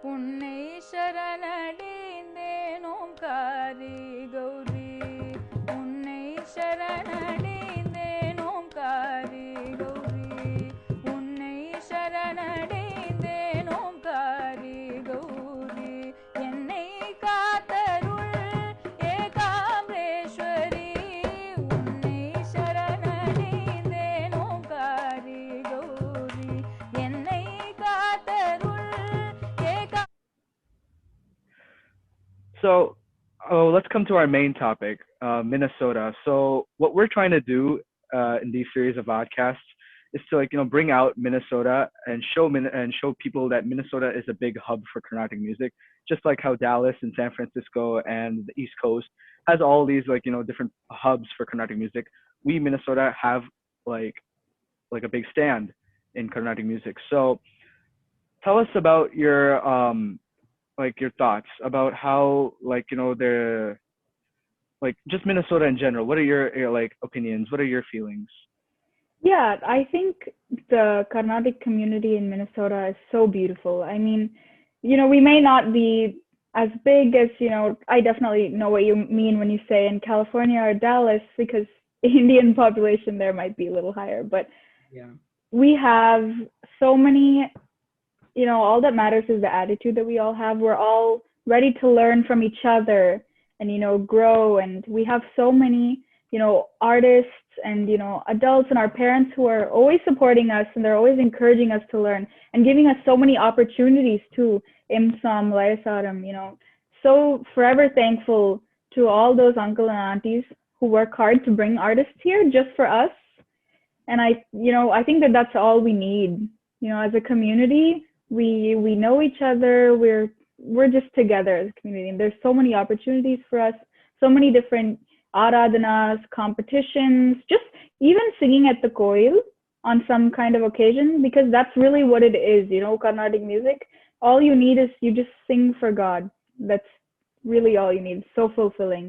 உன்னை சரணடைந்தேன் ஓம்காரி கௌரி உன்னை சரணடைந்தேன் ஓம்காரி கௌரி உன்னை சரணடைந்தேன் ஓம்காரி கௌரி என்னை காத்தருள் ஏகாம்பரேஸ்வரி உன்னை சரணடைந்தேன் ஓம்காரி கௌரி என்னை காத்தருள் So let's come to our main topic, Minnesota. So what we're trying to do in these series of podcasts is to bring out Minnesota and show people that Minnesota is a big hub for Carnatic music, just like how Dallas and San Francisco and the East Coast has all these different hubs for Carnatic music. We Minnesota have like a big stand in Carnatic music. So tell us about your thoughts about how the just Minnesota in general. What are your opinions? What are your feelings? Yeah, I think the Carnatic community in Minnesota is so beautiful. I mean, we may not be as big as, I definitely know what you mean when you say in California or Dallas, because the Indian population there might be a little higher, but Yeah. we have so many, all that matters is the attitude that we all have. We're all ready to learn from each other and, grow. And we have so many, artists and, adults and our parents who are always supporting us, and they're always encouraging us to learn and giving us so many opportunities too. Imsam, Laisaram, so forever thankful to all those uncle and aunties who work hard to bring artists here just for us. And I think that that's all we need. As a community, we know each other. We're just together as a community, and there's so many opportunities for us, so many different aradhanas, competitions, just even singing at the koil on some kind of occasion, because that's really what it is. Carnatic music, all you need is you just sing for God. That's really all you need. It's so fulfilling.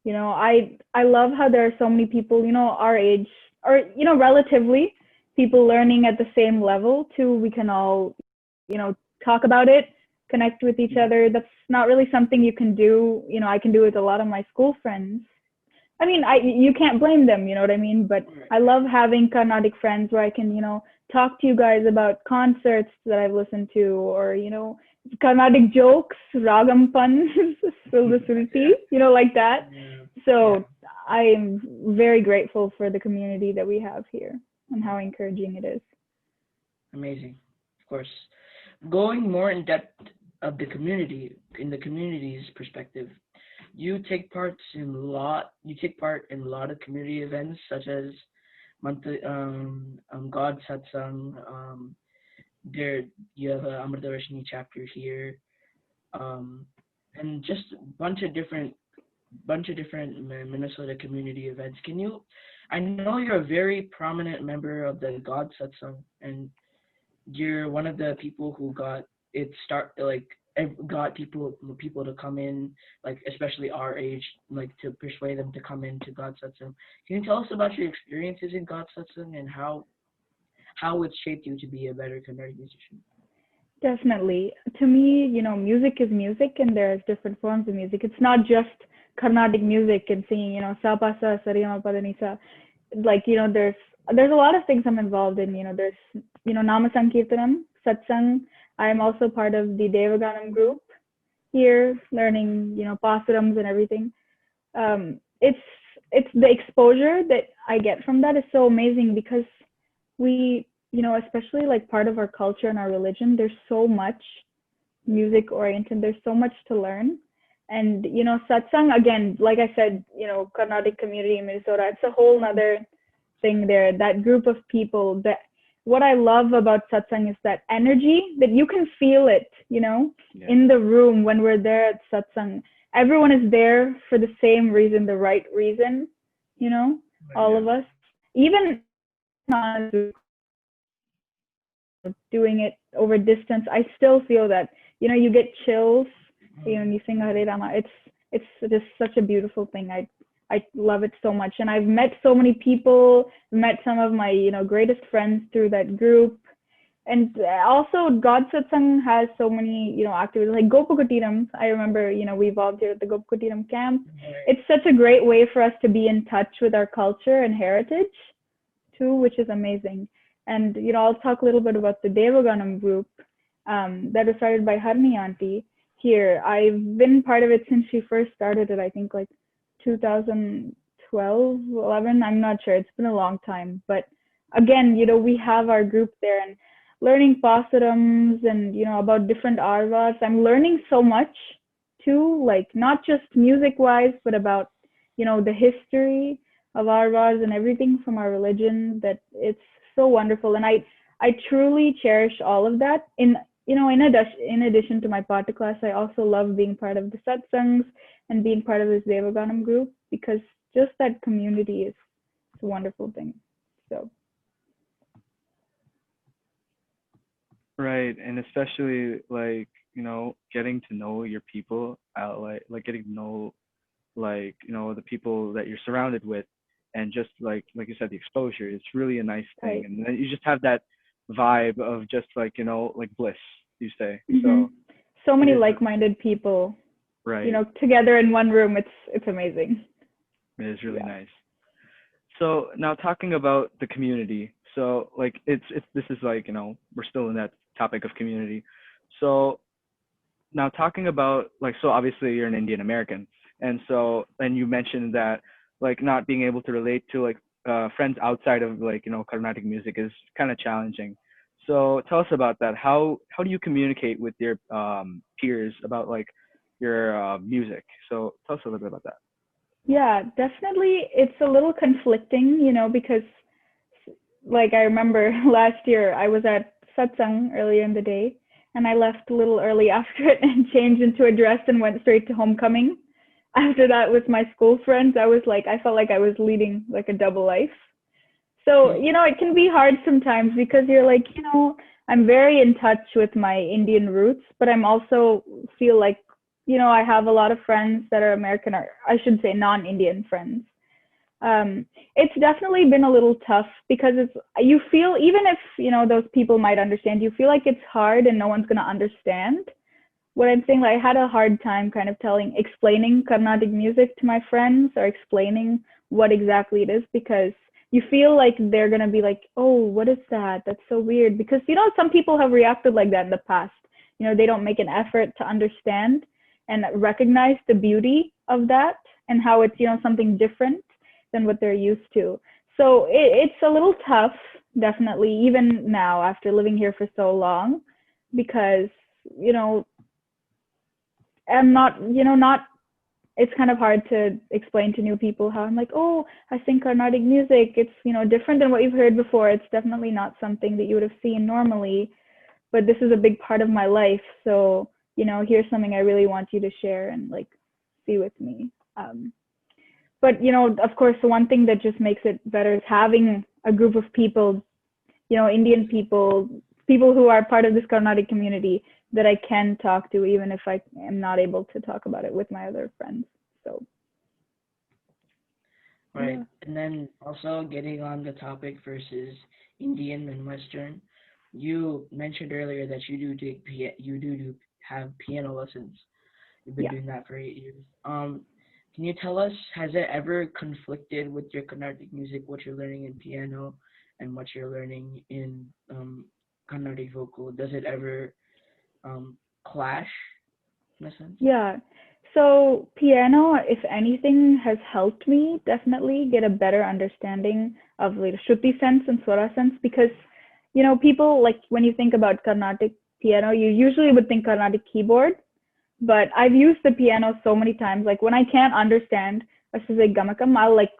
I love how there are so many people, our age, or relatively people learning at the same level too. We can all talk about it, connect with each other. That's not really something you can do. I can do with a lot of my school friends. I mean, you can't blame them, you know what I mean? But I love having Carnatic friends where I can, talk to you guys about concerts that I've listened to, or, Carnatic jokes, ragam puns, spill the Suruttea, like that. So I am very grateful for the community that we have here and how encouraging it is. Amazing, of course. Going more in depth of the community, in the community's perspective, you take part in a lot of community events, such as monthly God Satsang. There you have a Amrita Rashni chapter here, and just a bunch of different Minnesota community events. I know you're a very prominent member of the God Satsang, and you're one of the people who got people to come in, especially our age, to persuade them to come into God Satsang. Can you tell us about your experiences in God Satsang and how it's shaped you to be a better Carnatic musician? Definitely. To me, music is music, and there's different forms of music. It's not just Carnatic music and singing, Sapasa, Sariyama, Padanisa. There's a lot of things I'm involved in. There's, Nama Sankirtanam, Satsang. I'm also part of the Devaganam group here, learning, pasarams and everything. It's the exposure that I get from that is so amazing, because we, especially part of our culture and our religion, there's so much music oriented. There's so much to learn. And, Satsang, again, like I said, Carnatic community in Minnesota, it's a whole nother thing there. That group of people, what I love about Satsang is that energy, that you can feel it, in the room when we're there at Satsang. Everyone is there for the same reason, the right reason, all of us. Even doing it over distance, I still feel that, you get chills, when you sing Hare Rama. It's just such a beautiful thing. I love it so much. And I've met so many people, met some of my, greatest friends through that group. And also God Satsang has so many, activities like Gopakutiram. I remember, we volunteered at the Gopakutiram camp. Right. It's such a great way for us to be in touch with our culture and heritage too, which is amazing. And, I'll talk a little bit about the Devaganam group that was started by Harni Auntie here. I've been part of it since she first started it, I think like 2012, 11, I'm not sure. It's been a long time. But again, we have our group there and learning Pasurams and, about different arvas. I'm learning so much too, like not just music-wise, but about, the history of arvas and everything from our religion, that it's so wonderful. And I truly cherish all of that. In addition to my Pata class, I also love being part of the Satsangs and being part of this Devaganam group, because just that community is a wonderful thing. So. Right, and especially like getting to know your people, like getting to know the people that you're surrounded with, and just like you said, the exposure. It's really a nice thing, Right. and then you just have that vibe of just like bliss. You say So many is- like-minded people, right. together in one room. It's amazing. It is really Yeah. nice. So now talking about the community. So like it's this is like we're still in that topic of community. So now talking about like, so obviously you're an Indian American, and you mentioned that like not being able to relate to like friends outside of like Carnatic music is kind of challenging. So tell us about that. How do you communicate with your peers about like your music? So tell us a little bit about that. Yeah, definitely. It's a little conflicting, because like I remember last year I was at Satsang earlier in the day, and I left a little early after it and changed into a dress and went straight to homecoming. After that with my school friends, I felt like I was leading like a double life. So, it can be hard sometimes, because you're like, I'm very in touch with my Indian roots, but I'm also feel like, I have a lot of friends that are American, or I should say non-Indian friends. It's definitely been a little tough, because you feel, even if, those people might understand, you feel like it's hard and no one's going to understand what I'm saying. Like, I had a hard time kind of explaining Carnatic music to my friends, or explaining what exactly it is, because you feel like they're going to be like, oh, what is that? That's so weird. Because, some people have reacted like that in the past. They don't make an effort to understand and recognize the beauty of that, and how it's, something different than what they're used to. So it's a little tough, definitely, even now after living here for so long, because, I'm not, it's kind of hard to explain to new people how I'm like, oh, I sing Carnatic music. It's, different than what you've heard before. It's definitely not something that you would have seen normally, but this is a big part of my life. So, here's something I really want you to share and like see with me. But, of course, the one thing that just makes it better is having a group of people, Indian people who are part of this Carnatic community that I can talk to, even if I am not able to talk about it with my other friends. So. Right. Yeah. And then also getting on the topic versus Indian and Western, you mentioned earlier that you do have piano lessons. You've been Yeah. doing that for 8 years. Can you tell us, has it ever conflicted with your Carnatic music, what you're learning in piano and what you're learning in Carnatic vocal? Does it ever clash in a sense? Yeah. So piano, if anything, has helped me definitely get a better understanding of like Shruti sense and Swara sense, because, people, like when you think about Carnatic piano, you usually would think Carnatic keyboard, but I've used the piano so many times. Like when I can't understand a specific gamakam, I'll like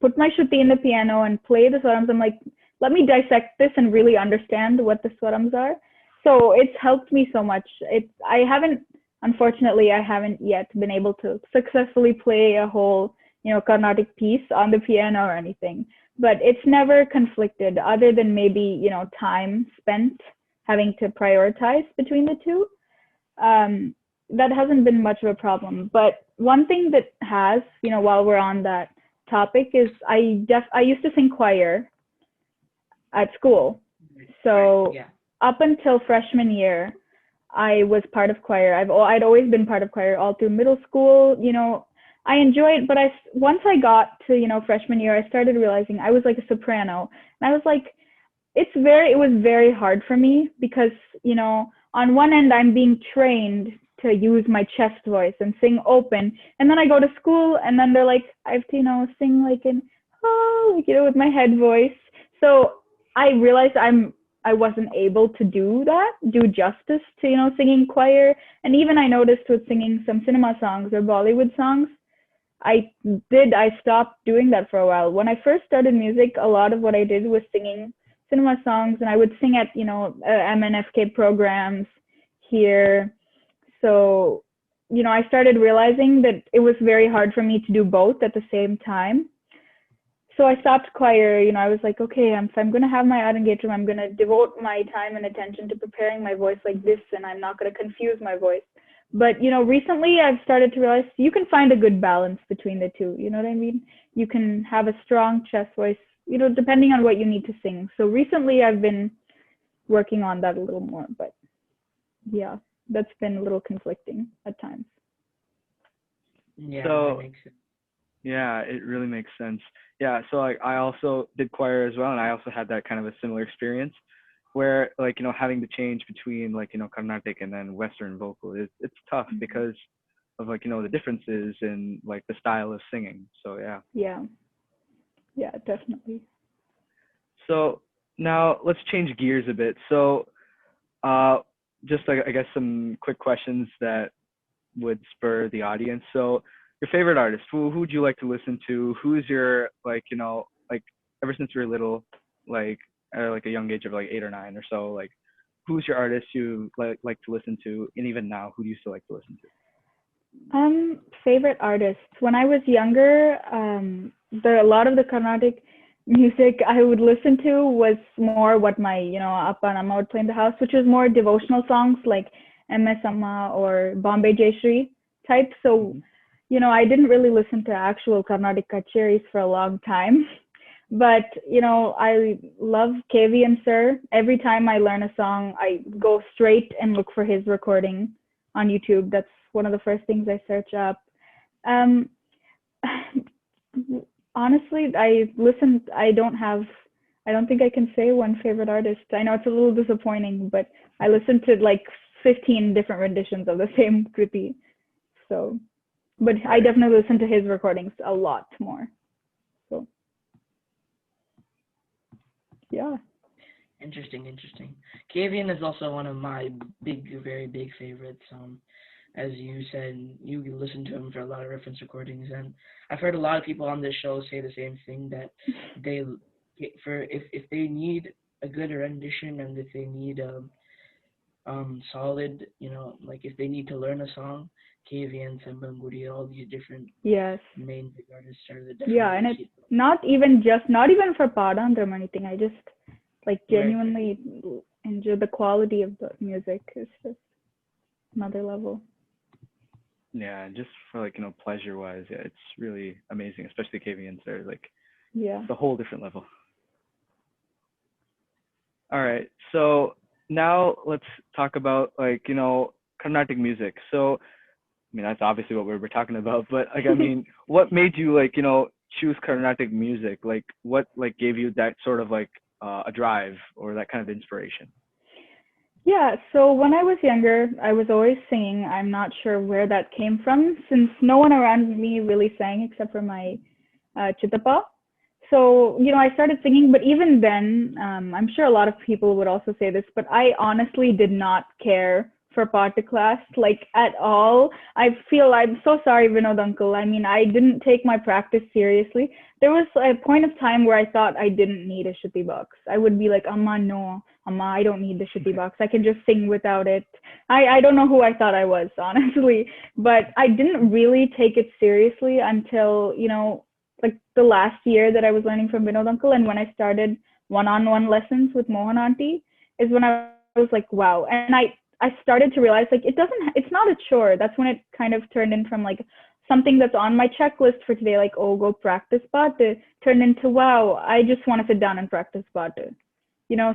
put my Shruti in the piano and play the Swarams. I'm like, let me dissect this and really understand what the Swarams are. So it's helped me so much. Unfortunately, I haven't yet been able to successfully play a whole, Carnatic piece on the piano or anything, but it's never conflicted, other than maybe, time spent having to prioritize between the two. That hasn't been much of a problem. But one thing that has, while we're on that topic, is I used to sing choir at school. So Yeah. up until freshman year, I was part of choir. I'd always been part of choir all through middle school. I enjoyed, but once I got to freshman year, I started realizing I was like a soprano, and I was like, it was very hard for me because on one end I'm being trained to use my chest voice and sing open, and then I go to school, and then they're like, I have to sing like with my head voice. So I realized I wasn't able to do justice to singing choir. And even I noticed with singing some cinema songs or Bollywood songs, I stopped doing that for a while. When I first started music, a lot of what I did was singing cinema songs, and I would sing at MNFK programs here. So I started realizing that it was very hard for me to do both at the same time. So I stopped choir. I was like, okay, if I'm going to have my art engagement, I'm going to devote my time and attention to preparing my voice like this, and I'm not going to confuse my voice. But, recently I've started to realize you can find a good balance between the two. You know what I mean? You can have a strong chest voice, depending on what you need to sing. So recently I've been working on that a little more, but yeah, that's been a little conflicting at times. Yeah, So, that makes sense. Yeah, it really makes sense. Yeah, so I also did choir as well, and I also had that kind of a similar experience where having to change between Carnatic and then Western vocal it's tough because of the differences in the style of singing. So yeah. Yeah, definitely. So now let's change gears a bit. So just I guess some quick questions that would spur the audience. So your favorite artist, who would you like to listen to? Who's your ever since you were little, a young age of 8 or 9 or so, who's your artist you like to listen to, and even now, who do you still like to listen to? Favorite artists. When I was younger, a lot of the Carnatic music I would listen to was more what my Appa and Amma would play in the house, which was more devotional songs like MS Amma or Bombay Jayashree type. So I didn't really listen to actual Carnatic kacheris for a long time. But, I love KVN Sir. Every time I learn a song, I go straight and look for his recording on YouTube. That's one of the first things I search up. Honestly, I don't think I can say one favorite artist. I know it's a little disappointing, but I listen to 15 different renditions of the same Kriti. So, but I definitely listen to his recordings a lot more. So, yeah. Interesting. KVN is also one of my very big favorites. As you said, you listen to him for a lot of reference recordings, and I've heard a lot of people on this show say the same thing, that if they need a good rendition and if they need solid, if they need to learn a song, KVN, Sembanguri, all these different main big artists are the definitely. Yeah, and it's not even for Padandram or anything. I just genuinely enjoy the quality of the music. It's just another level. Yeah, just for pleasure wise, yeah, it's really amazing, especially KVNs. They're it's a whole different level. All right, so now let's talk about Carnatic music. So that's obviously what we're talking about, but what made you choose Carnatic music? What gave you that sort of a drive or that kind of inspiration? Yeah, so when I was younger, I was always singing. I'm not sure where that came from, since no one around me really sang except for my Chittappa. So, I started singing, but even then, I'm sure a lot of people would also say this, but I honestly did not care for Pata class, at all. I feel I'm so sorry, Vinod uncle. I didn't take my practice seriously. There was a point of time where I thought I didn't need a Shruti box. I would be like, Amma, no, Amma, I don't need the Shruti box. I can just sing without it. I don't know who I thought I was, honestly, but I didn't really take it seriously until, the last year that I was learning from Vinod uncle, and when I started one-on-one lessons with Mohan auntie is when I was like, wow. And I started to realize it's not a chore. That's when it kind of turned in from something that's on my checklist for today, go practice Pata, turned into, wow, I just want to sit down and practice Pata.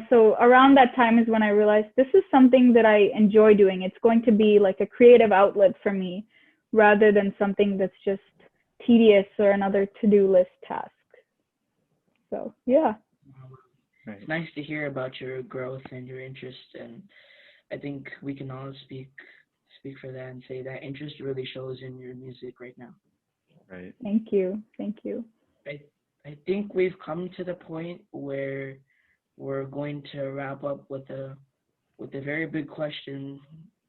So around that time is when I realized this is something that I enjoy doing. It's going to be like a creative outlet for me rather than something that's just tedious or another to-do list task. So, yeah. Right. It's nice to hear about your growth and your interest, and I think we can all speak for that and say that interest really shows in your music right now. Right. Thank you. Thank you. I think we've come to the point where we're going to wrap up with a very big question.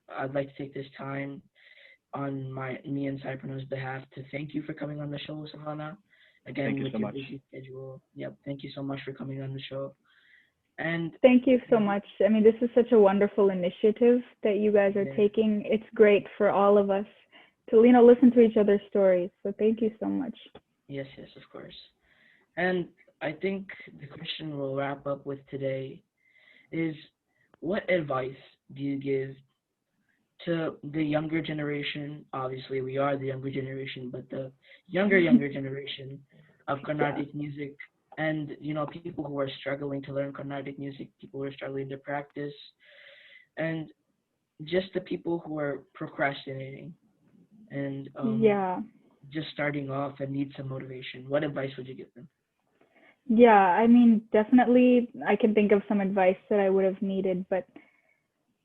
I'd like to take this time on me and Cyprano's behalf to thank you for coming on the show, Sahaana. Again, Thank you with so your much. busy schedule. Yep, thank you so much for coming on the show. And Thank you so much. I mean, this is such a wonderful initiative that you guys are Yeah. taking. It's great for all of us to, listen to each other's stories. So thank you so much. yes, of course. And I think the question we'll wrap up with today is, what advice do you give to the younger generation? Obviously, we are the younger generation, but the younger generation of Carnatic music, and people who are struggling to learn Carnatic music, people who are struggling to practice, and just the people who are procrastinating and Yeah. just starting off and need some motivation. What advice would you give them? Yeah, I mean, definitely I can think of some advice that I would have needed, but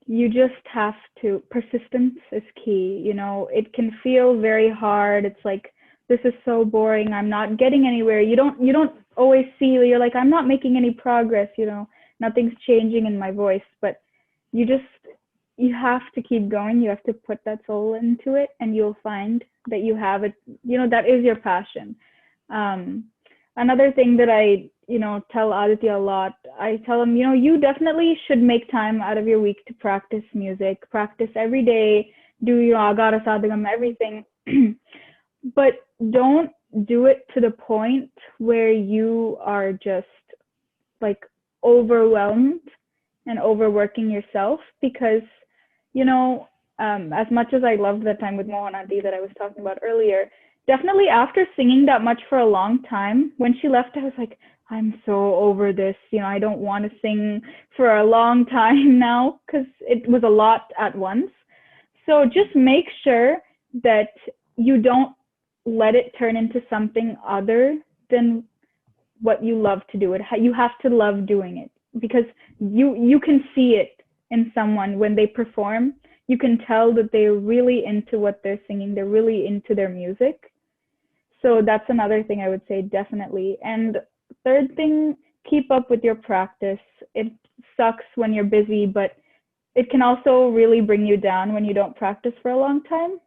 you just have to, persistence is key. It can feel very hard. It's like, this is so boring. I'm not getting anywhere. You don't always see, you're like, I'm not making any progress, nothing's changing in my voice, but you have to keep going. You have to put that soul into it, and you'll find that you have it, that is your passion. Another thing that I, tell Aditya a lot, I tell him, you definitely should make time out of your week to practice music, practice every day, do, agara sadhagam, everything. But don't do it to the point where you are just like overwhelmed and overworking yourself, because, as much as I loved that time with Mohan Auntie that I was talking about earlier, definitely after singing that much for a long time, when she left, I was like, I'm so over this. I don't want to sing for a long time now, because it was a lot at once. So just make sure that you don't let it turn into something other than what you love to do. You have to love doing it, because you can see it in someone when they perform. You can tell that they're really into what they're singing. They're really into their music. So that's another thing I would say, definitely. And third thing, keep up with your practice. It sucks when you're busy, but it can also really bring you down when you don't practice for a long time.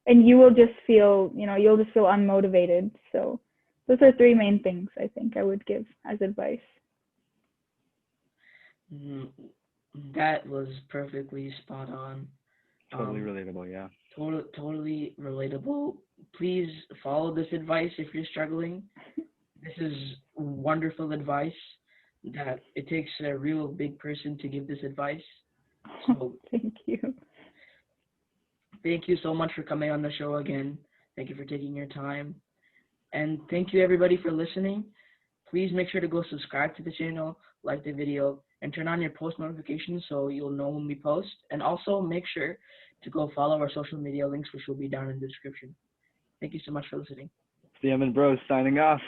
And you will just feel, you'll just feel unmotivated. So those are three main things I think I would give as advice. That was perfectly spot on. Totally relatable, yeah. Totally relatable. Please follow this advice if you're struggling. This is wonderful advice. That it takes a real big person to give this advice. So Thank you. Thank you so much for coming on the show again. Thank you for taking your time. And thank you everybody for listening. Please make sure to go subscribe to the channel, like the video, and turn on your post notifications so you'll know when we post. And also make sure to go follow our social media links, which will be down in the description. Thank you so much for listening. CM and Bros signing off.